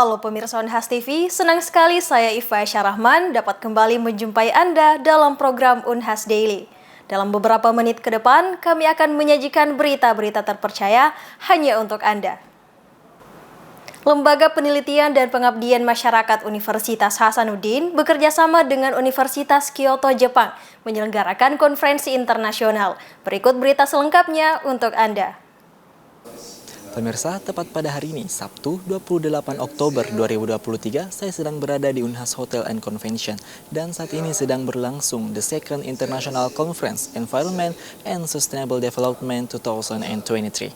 Halo pemirsa Unhas TV, senang sekali saya Iva Syarahman dapat kembali menjumpai Anda dalam program Unhas Daily. Dalam beberapa menit ke depan, kami akan menyajikan berita-berita terpercaya hanya untuk Anda. Lembaga Penelitian dan Pengabdian Masyarakat Universitas Hasanuddin bekerjasama dengan Universitas Kyoto, Jepang menyelenggarakan konferensi internasional. Berikut berita selengkapnya untuk Anda. Pemirsa, tepat pada hari ini, Sabtu 28 Oktober 2023, saya sedang berada di Unhas Hotel and Convention dan saat ini sedang berlangsung the Second International Conference Environment and Sustainable Development 2023.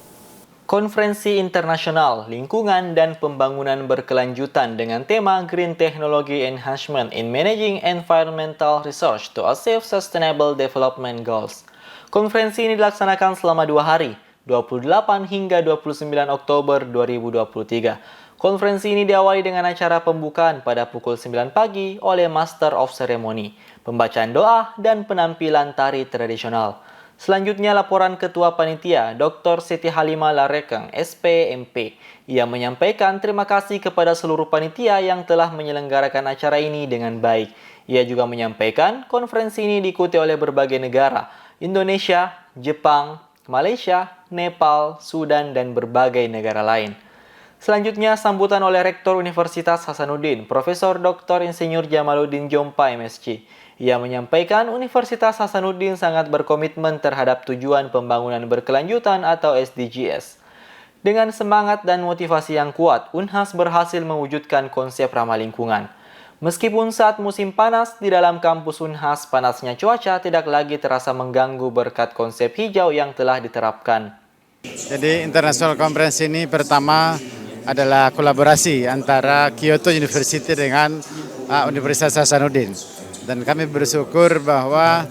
Konferensi internasional lingkungan dan pembangunan berkelanjutan dengan tema Green Technology Enhancement in Managing Environmental Resource to Achieve Sustainable Development Goals. Konferensi ini dilaksanakan selama 2 hari, 28 hingga 29 Oktober 2023. Konferensi ini diawali dengan acara pembukaan pada pukul 9 pagi oleh Master of Ceremony, pembacaan doa, dan penampilan tari tradisional. Selanjutnya laporan Ketua Panitia, Dr. Siti Halimah Larekeng, SPMP. Ia menyampaikan terima kasih kepada seluruh panitia yang telah menyelenggarakan acara ini dengan baik. Ia juga menyampaikan konferensi ini diikuti oleh berbagai negara, Indonesia, Jepang, Malaysia, Nepal, Sudan, dan berbagai negara lain. Selanjutnya, sambutan oleh Rektor Universitas Hasanuddin, Profesor Dr. Insinyur Jamaluddin Jompa, MSc. Ia menyampaikan Universitas Hasanuddin sangat berkomitmen terhadap tujuan pembangunan berkelanjutan atau SDGs. Dengan semangat dan motivasi yang kuat, Unhas berhasil mewujudkan konsep ramah lingkungan. Meskipun saat musim panas, di dalam kampus Unhas panasnya cuaca tidak lagi terasa mengganggu berkat konsep hijau yang telah diterapkan. Jadi International Conference ini pertama adalah kolaborasi antara Kyoto University dengan Universitas Hasanuddin. Dan kami bersyukur bahwa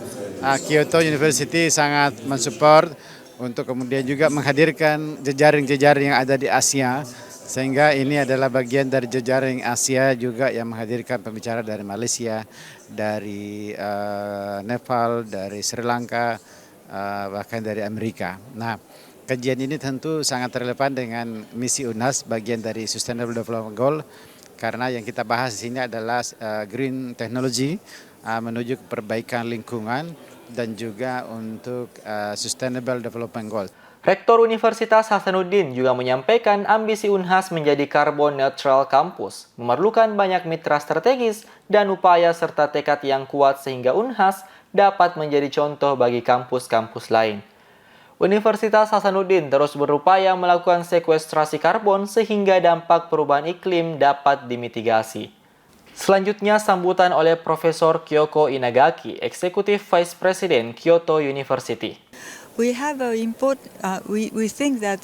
Kyoto University sangat mensupport untuk kemudian juga menghadirkan jejaring-jejaring yang ada di Asia. Sehingga ini adalah bagian dari jejaring Asia juga yang menghadirkan pembicara dari Malaysia, dari Nepal, dari Sri Lanka, bahkan dari Amerika. Nah, kajian ini tentu sangat relevan dengan misi Unhas bagian dari Sustainable Development Goal karena yang kita bahas di sini adalah green technology menuju ke perbaikan lingkungan dan juga untuk Sustainable Development Goal. Rektor Universitas Hasanuddin juga menyampaikan ambisi Unhas menjadi carbon neutral kampus, memerlukan banyak mitra strategis dan upaya serta tekad yang kuat sehingga Unhas dapat menjadi contoh bagi kampus-kampus lain. Universitas Hasanuddin terus berupaya melakukan sekuestrasi karbon sehingga dampak perubahan iklim dapat dimitigasi. Selanjutnya sambutan oleh Profesor Kyoko Inagaki, Executive Vice President Kyoto University. We have we think that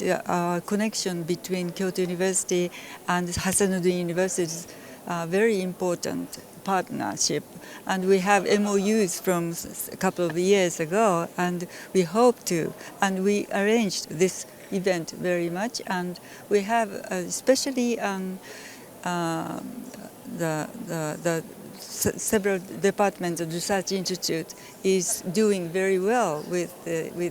connection between Kyoto University and Hasanuddin University is a very important partnership, and we have MOUs from a couple of years ago, and we hope to, and we arranged this event very much, and we have especially the several departments of research institute is doing very well with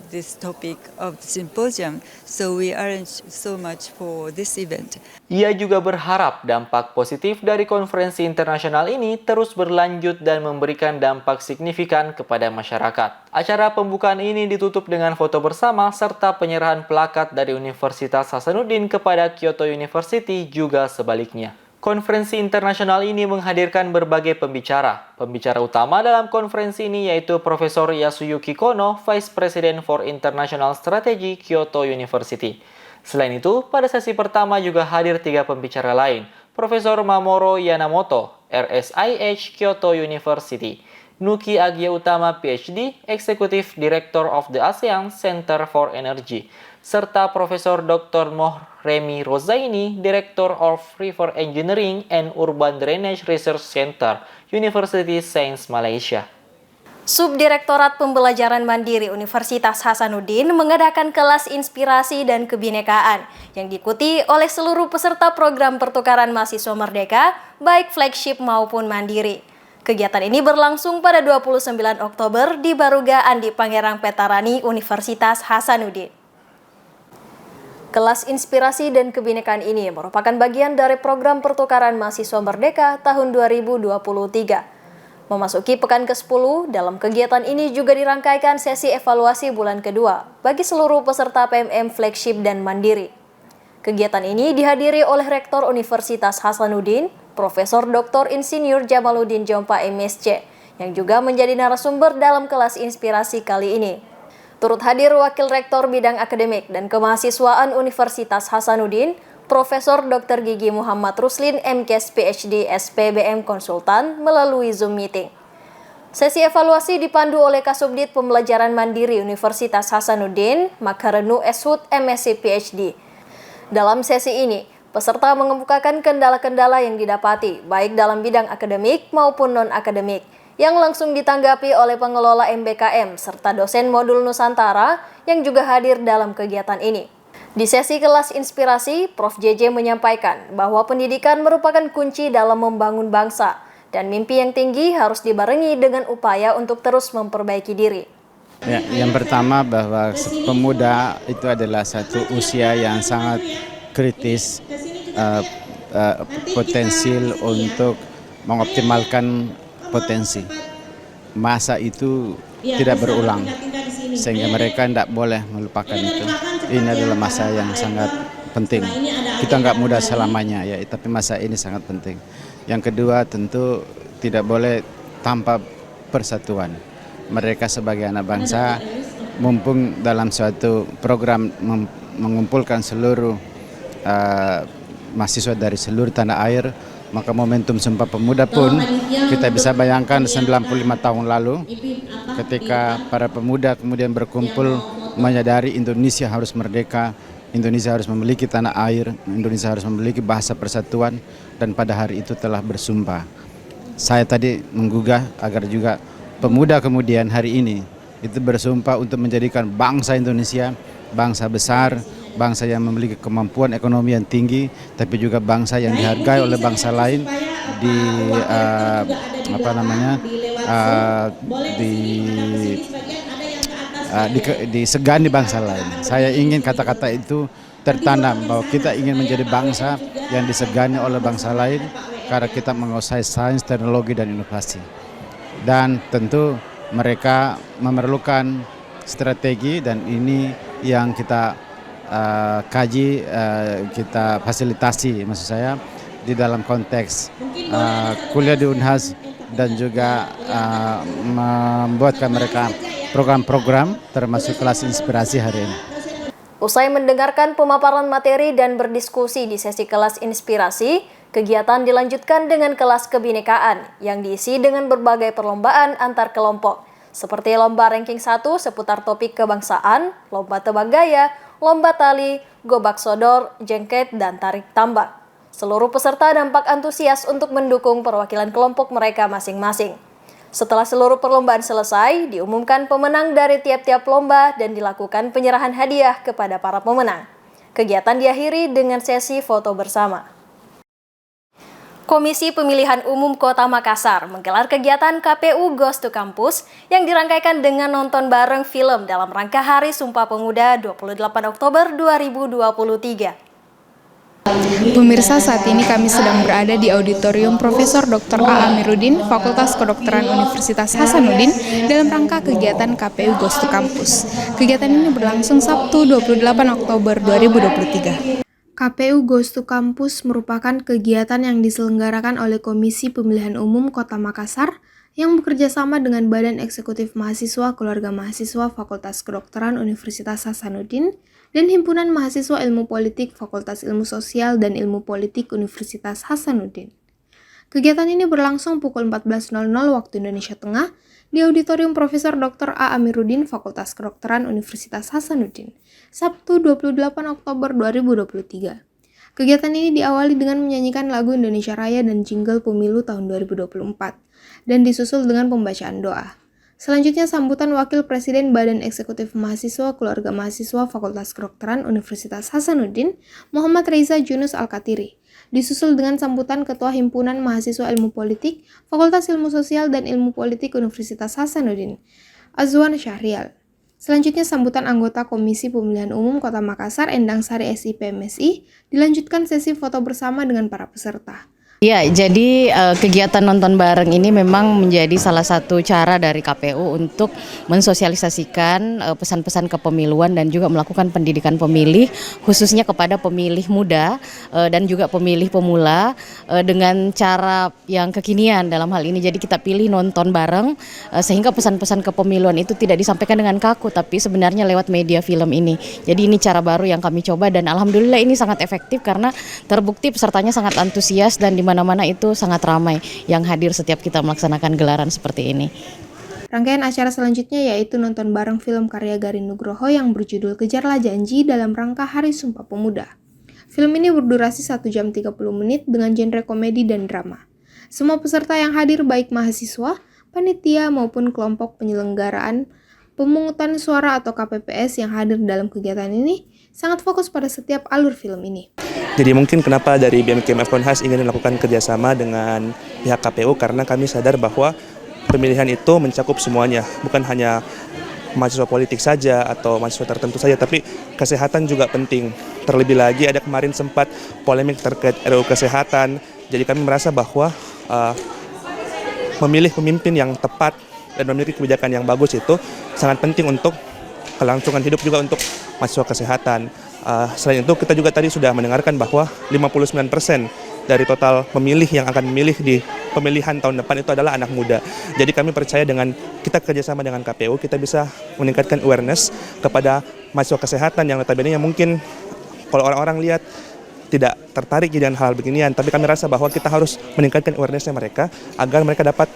this topic of the symposium, so we arrange so much for this event. Ia juga berharap dampak positif dari konferensi internasional ini terus berlanjut dan memberikan dampak signifikan kepada masyarakat. Acara pembukaan ini ditutup dengan foto bersama serta penyerahan plakat dari Universitas Hasanuddin kepada Kyoto University juga sebaliknya. Konferensi internasional ini menghadirkan berbagai pembicara. Pembicara utama dalam konferensi ini yaitu Profesor Yasuyuki Kono, Vice President for International Strategy Kyoto University. Selain itu, pada sesi pertama juga hadir 3 pembicara lain. Profesor Mamoru Yanamoto, RSIH Kyoto University. Nuki Agia Utama, PhD, Executive Director of the ASEAN Center for Energy, serta Profesor Dr. Mohremi Rozaini, Director of River Engineering and Urban Drainage Research Center, University Sains Malaysia. Subdirektorat Pembelajaran Mandiri Universitas Hasanuddin mengadakan kelas inspirasi dan kebinekaan yang diikuti oleh seluruh peserta program pertukaran mahasiswa merdeka, baik flagship maupun mandiri. Kegiatan ini berlangsung pada 29 Oktober di Baruga Andi Pangerang Petarani Universitas Hasanuddin. kelas inspirasi dan kebinekaan ini merupakan bagian dari program pertukaran mahasiswa Merdeka tahun 2023. Memasuki pekan ke-10, dalam kegiatan ini juga dirangkaikan sesi evaluasi bulan kedua bagi seluruh peserta PMM Flagship dan Mandiri. Kegiatan ini dihadiri oleh Rektor Universitas Hasanuddin, Profesor Dr. Insinyur Jamaluddin Jompa MSc, yang juga menjadi narasumber dalam kelas inspirasi kali ini. Turut hadir Wakil Rektor Bidang Akademik dan Kemahasiswaan Universitas Hasanuddin, Profesor Dr. Gigi Muhammad Ruslin MKes PhD SPBM Konsultan melalui Zoom Meeting. Sesi evaluasi dipandu oleh Kasubdit Pembelajaran Mandiri Universitas Hasanuddin, Makarenu Eshut MSc PhD. Dalam sesi ini, peserta mengemukakan kendala-kendala yang didapati, baik dalam bidang akademik maupun non-akademik, yang langsung ditanggapi oleh pengelola MBKM serta dosen modul Nusantara yang juga hadir dalam kegiatan ini. Di sesi kelas inspirasi, Prof. JJ menyampaikan bahwa pendidikan merupakan kunci dalam membangun bangsa dan mimpi yang tinggi harus dibarengi dengan upaya untuk terus memperbaiki diri. Ya, yang pertama bahwa pemuda itu adalah satu usia yang sangat kritis, potensial untuk mengoptimalkan potensi. Masa itu tidak berulang, sehingga mereka tidak boleh melupakan itu. Ini adalah masa yang sangat penting. Kita nggak muda selamanya ya, tapi masa ini sangat penting. Yang kedua tentu tidak boleh tanpa persatuan. Mereka sebagai anak bangsa, mumpung dalam suatu program mengumpulkan seluruh mahasiswa dari seluruh tanah air, maka momentum Sumpah Pemuda pun kita bisa bayangkan 95 tahun lalu ketika para pemuda kemudian berkumpul menyadari Indonesia harus merdeka, Indonesia harus memiliki tanah air, Indonesia harus memiliki bahasa persatuan, dan pada hari itu telah bersumpah. Saya tadi menggugah agar juga pemuda kemudian hari ini itu bersumpah untuk menjadikan bangsa Indonesia bangsa besar, bangsa yang memiliki kemampuan ekonomi yang tinggi, tapi juga bangsa yang dihargai oleh bangsa lain, disegani bangsa lain. Saya ingin kata-kata itu tertanam bahwa kita ingin menjadi bangsa yang disegani oleh bangsa lain karena kita menguasai sains, teknologi, dan inovasi. Dan tentu mereka memerlukan strategi, dan ini yang kita kaji, kita fasilitasi, maksud saya di dalam konteks kuliah di Unhas, dan juga membuatkan mereka program-program termasuk kelas inspirasi hari ini. Usai mendengarkan pemaparan materi dan berdiskusi di sesi kelas inspirasi, kegiatan dilanjutkan dengan kelas kebinekaan yang diisi dengan berbagai perlombaan antar kelompok, seperti lomba ranking 1 seputar topik kebangsaan, lomba tebak gaya, lomba tali, gobak sodor, jengket, dan tarik tambang. Seluruh peserta nampak antusias untuk mendukung perwakilan kelompok mereka masing-masing. Setelah seluruh perlombaan selesai, diumumkan pemenang dari tiap-tiap lomba dan dilakukan penyerahan hadiah kepada para pemenang. Kegiatan diakhiri dengan sesi foto bersama. Komisi Pemilihan Umum Kota Makassar menggelar kegiatan KPU Goes to Campus yang dirangkaikan dengan nonton bareng film dalam rangka Hari Sumpah Pemuda 28 Oktober 2023. Pemirsa, saat ini kami sedang berada di auditorium Profesor Dr. A. Amiruddin, Fakultas Kedokteran Universitas Hasanuddin dalam rangka kegiatan KPU Goes to Campus. Kegiatan ini berlangsung Sabtu 28 Oktober 2023. KPU Goes to Campus merupakan kegiatan yang diselenggarakan oleh Komisi Pemilihan Umum Kota Makassar yang bekerja sama dengan Badan Eksekutif Mahasiswa Keluarga Mahasiswa Fakultas Kedokteran Universitas Hasanuddin dan Himpunan Mahasiswa Ilmu Politik Fakultas Ilmu Sosial dan Ilmu Politik Universitas Hasanuddin. Kegiatan ini berlangsung pukul 14.00 waktu Indonesia Tengah di Auditorium Profesor Dr. A. Amiruddin Fakultas Kedokteran Universitas Hasanuddin, Sabtu 28 Oktober 2023. Kegiatan ini diawali dengan menyanyikan lagu Indonesia Raya dan jingle pemilu tahun 2024, dan disusul dengan pembacaan doa. Selanjutnya sambutan Wakil Presiden Badan Eksekutif Mahasiswa Keluarga Mahasiswa Fakultas Kedokteran Universitas Hasanuddin, Muhammad Reza Junus Al-Katiri, disusul dengan sambutan Ketua Himpunan Mahasiswa Ilmu Politik Fakultas Ilmu Sosial dan Ilmu Politik Universitas Hasanuddin, Azwan Syahrial. Selanjutnya sambutan anggota Komisi Pemilihan Umum Kota Makassar Endang Sari SIP MSI dilanjutkan sesi foto bersama dengan para peserta. Ya, jadi kegiatan nonton bareng ini memang menjadi salah satu cara dari KPU untuk mensosialisasikan pesan-pesan kepemiluan dan juga melakukan pendidikan pemilih khususnya kepada pemilih muda dan juga pemilih pemula dengan cara yang kekinian dalam hal ini. Jadi kita pilih nonton bareng sehingga pesan-pesan kepemiluan itu tidak disampaikan dengan kaku tapi sebenarnya lewat media film ini. Jadi ini cara baru yang kami coba dan alhamdulillah ini sangat efektif karena terbukti pesertanya sangat antusias dan di mana-mana itu sangat ramai yang hadir setiap kita melaksanakan gelaran seperti ini. Rangkaian acara selanjutnya yaitu nonton bareng film karya Garin Nugroho yang berjudul Kejarlah Janji dalam rangka Hari Sumpah Pemuda. Film ini berdurasi 1 jam 30 menit dengan genre komedi dan drama. Semua peserta yang hadir baik mahasiswa, panitia maupun kelompok penyelenggaraan pemungutan suara atau KPPS yang hadir dalam kegiatan ini sangat fokus pada setiap alur film ini. Jadi mungkin kenapa dari BMKM Unhas ingin melakukan kerjasama dengan pihak KPU karena kami sadar bahwa pemilihan itu mencakup semuanya, bukan hanya mahasiswa politik saja atau mahasiswa tertentu saja, tapi kesehatan juga penting. Terlebih lagi ada kemarin sempat polemik terkait RUU Kesehatan, jadi kami merasa bahwa memilih pemimpin yang tepat dan memiliki kebijakan yang bagus itu sangat penting untuk kelangsungan hidup juga untuk mahasiswa kesehatan. Selain itu kita juga tadi sudah mendengarkan bahwa 59% dari total pemilih yang akan memilih di pemilihan tahun depan itu adalah anak muda. Jadi kami percaya dengan kita kerjasama dengan KPU kita bisa meningkatkan awareness kepada mahasiswa kesehatan yang notabene mungkin kalau orang-orang lihat tidak tertarik dengan hal beginian, tapi kami rasa bahwa kita harus meningkatkan awareness-nya mereka agar mereka dapat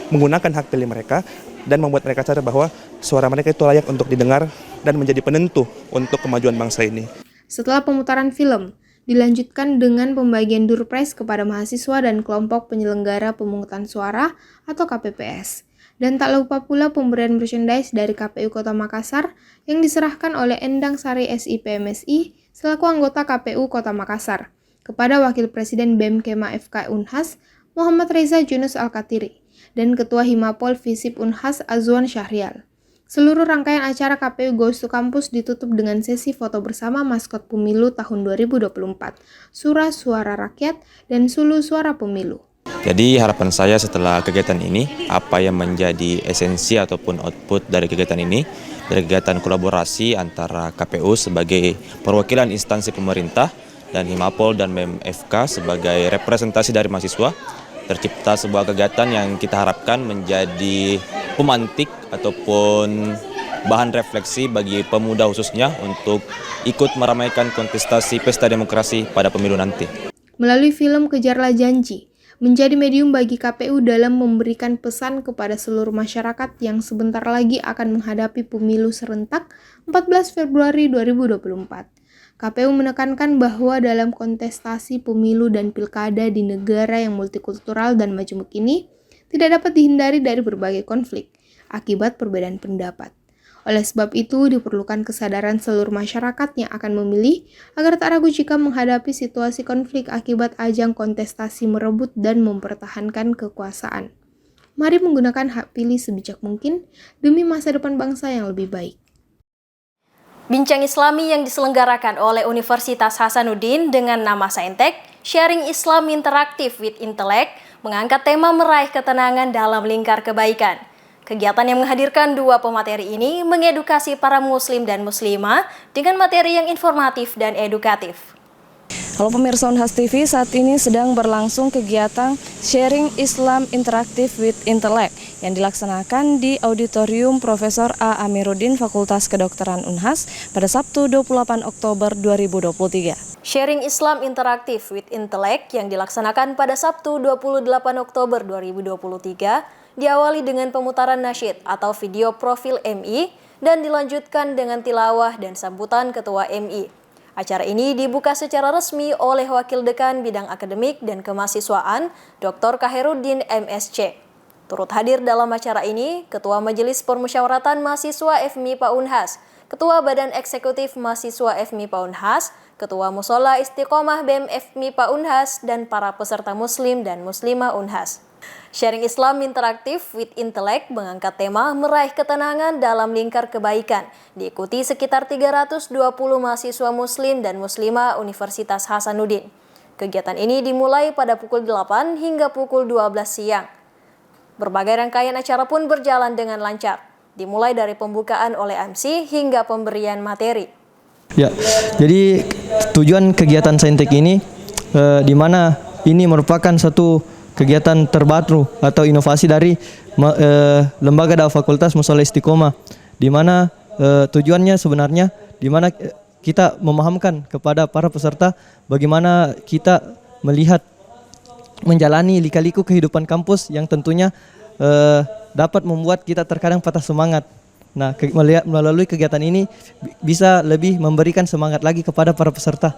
menggunakan hak pilih mereka dan membuat mereka sadar bahwa suara mereka itu layak untuk didengar dan menjadi penentu untuk kemajuan bangsa ini. Setelah pemutaran film, dilanjutkan dengan pembagian door prize kepada mahasiswa dan kelompok penyelenggara pemungutan suara atau KPPS. Dan tak lupa pula pemberian merchandise dari KPU Kota Makassar yang diserahkan oleh Endang Sari SIP MSI selaku anggota KPU Kota Makassar kepada Wakil Presiden BEM Kema FK Unhas Muhammad Reza Junus Al-Katiri dan Ketua Himapol Visip Unhas Azwan Syahrial. Seluruh rangkaian acara KPU Goes to Campus ditutup dengan sesi foto bersama maskot pemilu tahun 2024, Surah Suara Rakyat dan Sulu Suara Pemilu. Jadi harapan saya setelah kegiatan ini, apa yang menjadi esensi ataupun output dari kegiatan ini, dari kegiatan kolaborasi antara KPU sebagai perwakilan instansi pemerintah dan Himapol dan BEM FK sebagai representasi dari mahasiswa, tercipta sebuah kegiatan yang kita harapkan menjadi pemantik ataupun bahan refleksi bagi pemuda khususnya untuk ikut meramaikan kontestasi pesta demokrasi pada pemilu nanti. Melalui film Kejarlah Janji, menjadi medium bagi KPU dalam memberikan pesan kepada seluruh masyarakat yang sebentar lagi akan menghadapi pemilu serentak 14 Februari 2024. KPU menekankan bahwa dalam kontestasi pemilu dan pilkada di negara yang multikultural dan majemuk ini, tidak dapat dihindari dari berbagai konflik akibat perbedaan pendapat. Oleh sebab itu, diperlukan kesadaran seluruh masyarakat yang akan memilih agar tak ragu jika menghadapi situasi konflik akibat ajang kontestasi merebut dan mempertahankan kekuasaan. Mari menggunakan hak pilih sebijak mungkin demi masa depan bangsa yang lebih baik. Bincang Islami yang diselenggarakan oleh Universitas Hasanuddin dengan nama Saintek, Sharing Islam Interactive with Intellect, mengangkat tema meraih ketenangan dalam lingkar kebaikan. Kegiatan yang menghadirkan dua pemateri ini mengedukasi para muslim dan muslimah dengan materi yang informatif dan edukatif. Halo pemirsa Unhas TV, saat ini sedang berlangsung kegiatan Sharing Islam Interactive with Intellect yang dilaksanakan di Auditorium Profesor A. Amiruddin Fakultas Kedokteran Unhas pada Sabtu 28 Oktober 2023. Sharing Islam Interactive with Intellect yang dilaksanakan pada Sabtu 28 Oktober 2023 diawali dengan pemutaran nasyid atau video profil MI dan dilanjutkan dengan tilawah dan sambutan Ketua MI. Acara ini dibuka secara resmi oleh Wakil Dekan Bidang Akademik dan Kemahasiswaan Dr. Khairudin MSc. Turut hadir dalam acara ini Ketua Majelis Permusyawaratan Mahasiswa FMIPA Unhas, Ketua Badan Eksekutif Mahasiswa FMIPA Unhas, Ketua Mushola Istiqomah BEM FMIPA Unhas, dan para peserta muslim dan muslimah Unhas. Sharing Islam Interaktif with Intellect mengangkat tema meraih ketenangan dalam lingkar kebaikan, diikuti sekitar 320 mahasiswa muslim dan muslimah Universitas Hasanuddin. Kegiatan ini dimulai pada pukul 8 hingga pukul 12 siang. Berbagai rangkaian acara pun berjalan dengan lancar, dimulai dari pembukaan oleh MC hingga pemberian materi. Ya, jadi tujuan kegiatan Saintek ini di mana ini merupakan satu kegiatan terbaru atau inovasi dari Lembaga Dakwah Fakultas Mushola Istiqomah, di mana tujuannya sebenarnya di mana kita memahamkan kepada para peserta bagaimana kita melihat menjalani lika-liku kehidupan kampus yang tentunya dapat membuat kita terkadang patah semangat. Nah, melalui kegiatan ini bisa lebih memberikan semangat lagi kepada para peserta.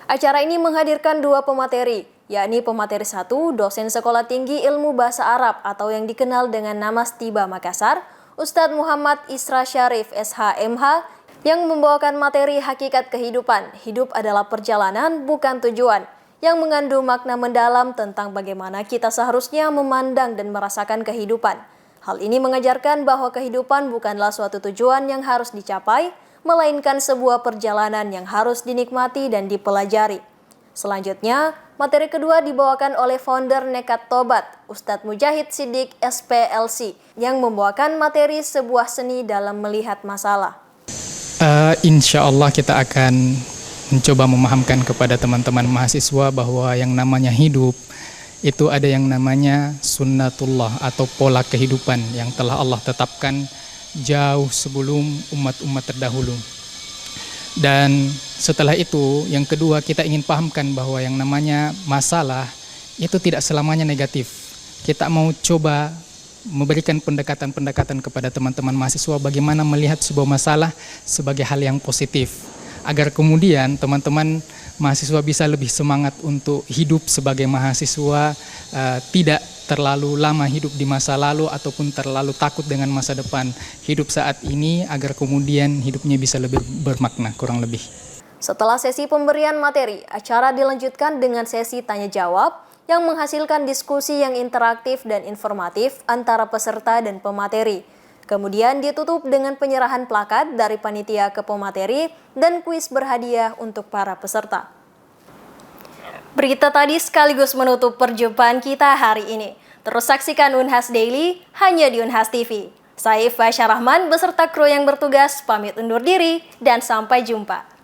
Acara ini menghadirkan 2 pemateri, yakni pemateri 1, dosen Sekolah Tinggi Ilmu Bahasa Arab atau yang dikenal dengan nama STIBA Makassar, Ustadz Muhammad Isra Syarif SHMH, yang membawakan materi hakikat kehidupan. Hidup adalah perjalanan, bukan tujuan, yang mengandung makna mendalam tentang bagaimana kita seharusnya memandang dan merasakan kehidupan. Hal ini mengajarkan bahwa kehidupan bukanlah suatu tujuan yang harus dicapai, melainkan sebuah perjalanan yang harus dinikmati dan dipelajari. Selanjutnya, materi kedua dibawakan oleh founder Nekat Tobat, Ustadz Mujahid Siddiq SPLC, yang membawakan materi sebuah seni dalam melihat masalah. Insya Allah kita akan mencoba memahamkan kepada teman-teman mahasiswa bahwa yang namanya hidup itu ada yang namanya sunnatullah atau pola kehidupan yang telah Allah tetapkan jauh sebelum umat-umat terdahulu. Dan setelah itu, yang kedua kita ingin pahamkan bahwa yang namanya masalah itu tidak selamanya negatif. Kita mau coba memberikan pendekatan-pendekatan kepada teman-teman mahasiswa bagaimana melihat sebuah masalah sebagai hal yang positif, agar kemudian teman-teman mahasiswa bisa lebih semangat untuk hidup sebagai mahasiswa, tidak terlalu lama hidup di masa lalu ataupun terlalu takut dengan masa depan. Hidup saat ini agar kemudian hidupnya bisa lebih bermakna, kurang lebih. Setelah sesi pemberian materi, acara dilanjutkan dengan sesi tanya jawab yang menghasilkan diskusi yang interaktif dan informatif antara peserta dan pemateri. Kemudian ditutup dengan penyerahan plakat dari panitia ke pemateri dan kuis berhadiah untuk para peserta. Berita tadi sekaligus menutup perjumpaan kita hari ini. Terus saksikan Unhas Daily hanya di Unhas TV. Saya Fasya Rahman beserta kru yang bertugas pamit undur diri dan sampai jumpa.